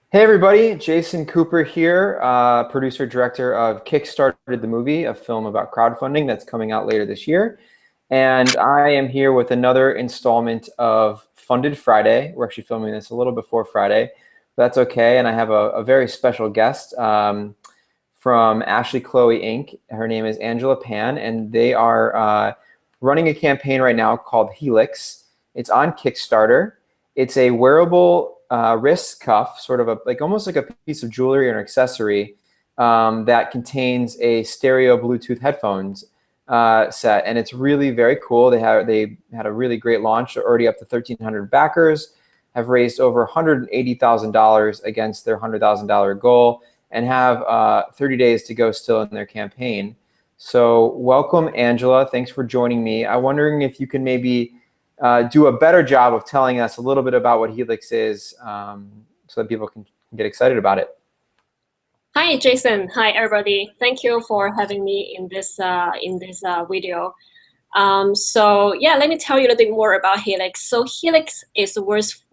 Hey everybody, Jason Cooper here, producer director of Kickstarter the Movie, a film about crowdfunding that's coming out later this year. And I am here with another installment of Funded Friday. We're actually filming this a little before Friday, but that's okay. And I have a very special guest from Ashley Chloe Inc. Her name is Angela Pan, and they are running a campaign right now called Helix. It's on Kickstarter. It's a wearable wrist cuff, sort of almost like a piece of jewelry or an accessory that contains a stereo Bluetooth headphones set, and it's really very cool. They had a really great launch. They're already up to 1,300 backers, have raised over $180,000 against their $100,000 goal, and have 30 days to go still in their campaign. So welcome, Angela. Thanks for joining me. I'm wondering if you can maybe do a better job of telling us a little bit about what Helix is, so that people can get excited about it. Hi, Jason. Hi, everybody. Thank you for having me in this video. So yeah, let me tell you a little bit more about Helix. So Helix is the world's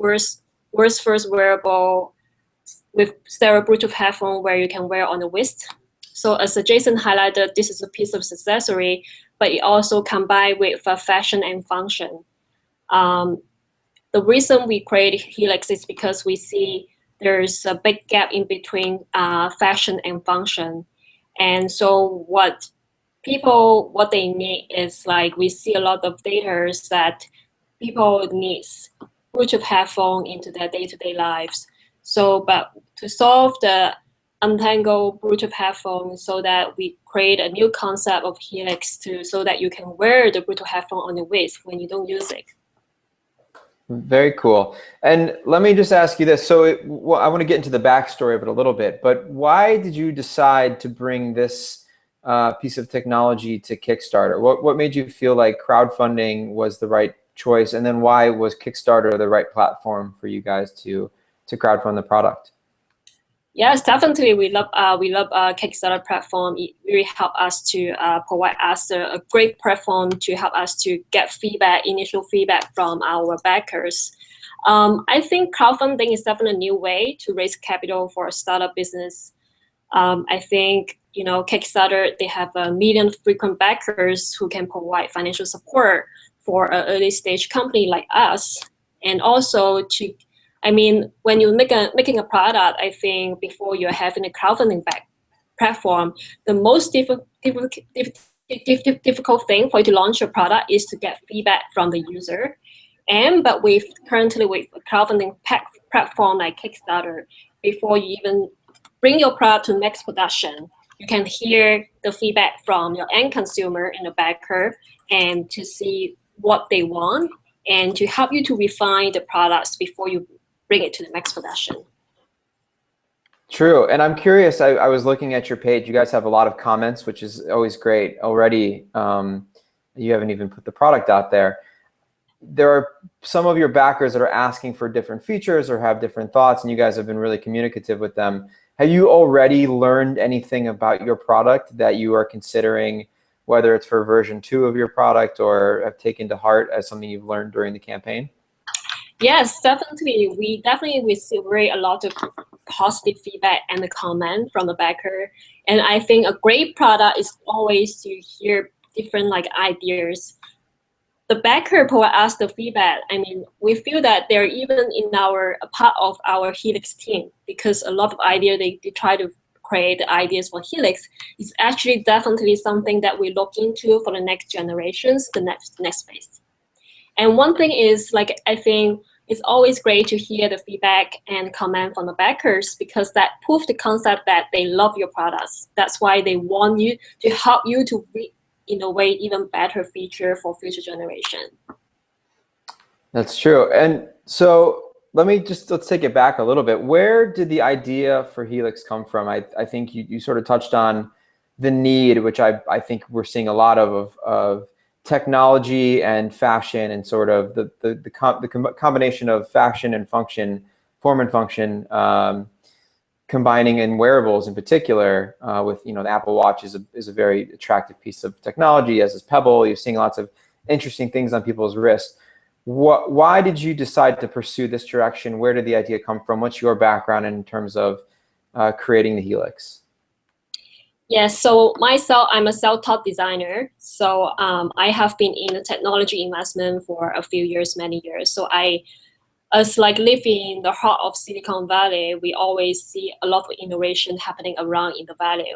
first wearable with stereo Bluetooth headphone where you can wear on the wrist. So as Jason highlighted, this is a piece of accessory, but it also combined with fashion and function. The reason we created Helix is because we see there's a big gap in between fashion and function. And so what they need is, like, we see a lot of data that people need Bluetooth headphone into their day-to-day lives. So, but to solve the untangled Bluetooth headphone, so that we create a new concept of Helix so that you can wear the Bluetooth headphone on the wrist when you don't use it. Very cool. And let me just ask you this. So I want to get into the backstory of it a little bit, but why did you decide to bring this piece of technology to Kickstarter? What made you feel like crowdfunding was the right choice? And then why was Kickstarter the right platform for you guys to crowdfund the product? Yes, definitely. We love Kickstarter platform. It really helped us to provide us a great platform to help us to get initial feedback from our backers. I think crowdfunding is definitely a new way to raise capital for a startup business. I think, Kickstarter, they have a million frequent backers who can provide financial support for an early stage company like us, and also when you're making a product, I think before you're having a crowdfunding platform, the most difficult thing for you to launch your product is to get feedback from the user. But currently with a crowdfunding platform like Kickstarter, before you even bring your product to mass production, you can hear the feedback from your end consumer and the backer, and to see what they want, and to help you to refine the products before you bring it to the mass production. True. And I'm curious, I was looking at your page. You guys have a lot of comments, which is always great. Already, you haven't even put the product out there. There are some of your backers that are asking for different features or have different thoughts, and you guys have been really communicative with them. Have you already learned anything about your product that you are considering, whether it's for version 2 of your product, or have taken to heart as something you've learned during the campaign? Yes, definitely. We definitely receive a lot of positive feedback and the comment from the backer. And I think a great product is always to hear different ideas. The backer provide us the feedback. We feel that they're even a part of our Helix team, because a lot of ideas they try to create the ideas for Helix is actually definitely something that we look into for the next generations, the next phase. And one thing is, I think it's always great to hear the feedback and comment from the backers, because that proves the concept that they love your products. That's why they want you to help you to innovate even better feature for future generation. That's true. And so let's take it back a little bit. Where did the idea for Helix come from? I think you sort of touched on the need, which I think we're seeing a lot of technology and fashion, and sort of the combination of fashion and function, form and function, combining in wearables in particular. With the Apple Watch is a very attractive piece of technology, as is Pebble. You're seeing lots of interesting things on people's wrists. Why did you decide to pursue this direction? Where did the idea come from? What's your background in terms of creating the Helix? Yes, so myself, I'm a self-taught designer. So I have been in the technology investment for a few years, many years. So as like living in the heart of Silicon Valley, we always see a lot of innovation happening around in the valley.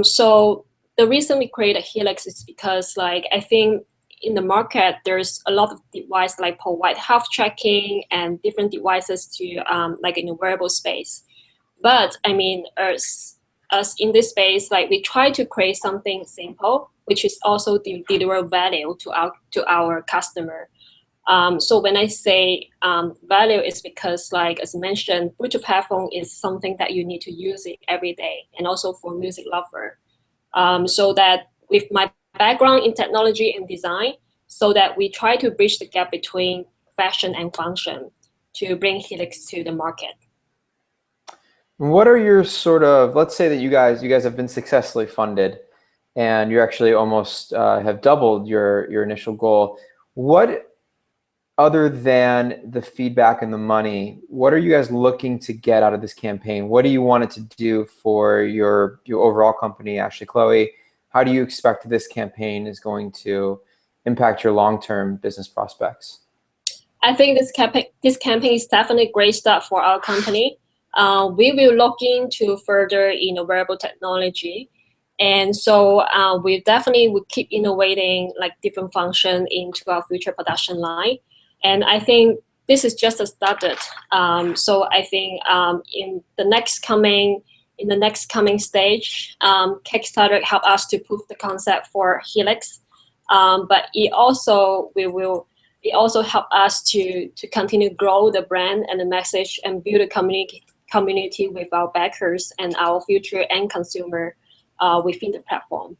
So the reason we created Helix is because like I think in the market there's a lot of devices like provide health tracking and different devices to like in the wearable space. But I mean, as in this space, like we try to create something simple, which is also deliver value to our customer. So when I say value, is because like as mentioned, Bluetooth headphone is something that you need to use it every day, and also for music lover. So that with my background in technology and design, so that we try to bridge the gap between fashion and function to bring Helix to the market. What are your sort of, let's say that you guys have been successfully funded and you actually almost have doubled your initial goal. What, other than the feedback and the money, what are you guys looking to get out of this campaign? What do you want it to do for your overall company, Ashley Chloe? How do you expect this campaign is going to impact your long-term business prospects? I think this campaign is definitely a great start for our company. We will look into further in wearable technology. And so we definitely will keep innovating like different function into our future production line. And I think this is just a started. So I think in the next coming stage, Kickstarter help us to prove the concept for Helix. But it also help us to continue grow the brand and the message and build a community with our backers and our future end consumer within the platform.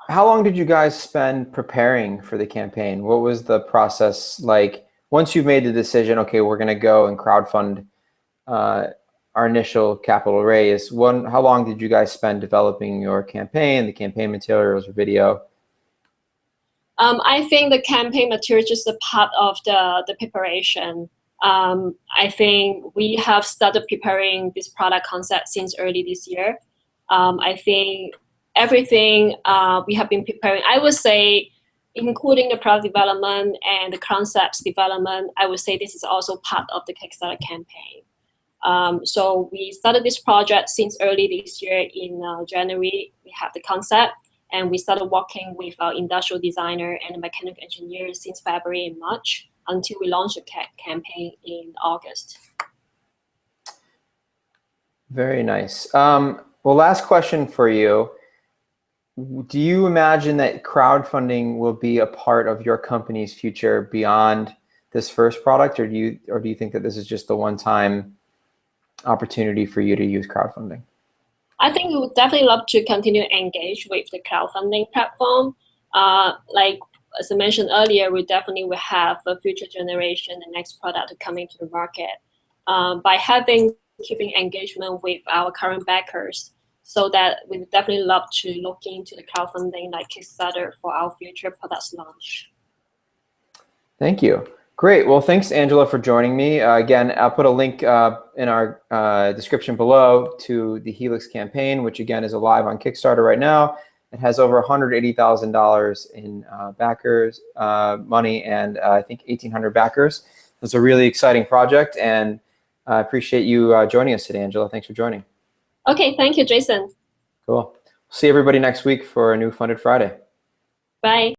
How long did you guys spend preparing for the campaign? What was the process like once you've made the decision, okay, we're going to go and crowdfund our initial capital raise? How long did you guys spend developing your campaign, the campaign materials, or video? I think the campaign material is just a part of the preparation. I think we have started preparing this product concept since early this year. I think everything we have been preparing, I would say, including the product development and the concepts development, I would say this is also part of the Kickstarter campaign. So we started this project since early this year in January. We have the concept, and we started working with our industrial designer and mechanical engineers since February and March until we launched the campaign in August. Very nice. Well, last question for you. Do you imagine that crowdfunding will be a part of your company's future beyond this first product, or do you think that this is just the one-time opportunity for you to use crowdfunding? I think we would definitely love to continue to engage with the crowdfunding platform. Like as I mentioned earlier, we definitely will have a future generation, the next product coming to the market. By keeping engagement with our current backers, so that we would definitely love to look into the crowdfunding like Kickstarter for our future products launch. Thank you. Great. Well, thanks, Angela, for joining me. Again, I'll put a link in our description below to the Helix campaign, which again is alive on Kickstarter right now. It has over $180,000 in backers money, and I think 1,800 backers. It's a really exciting project, and I appreciate you joining us today, Angela. Thanks for joining. Okay, thank you, Jason. Cool. See everybody next week for a new Funded Friday. Bye.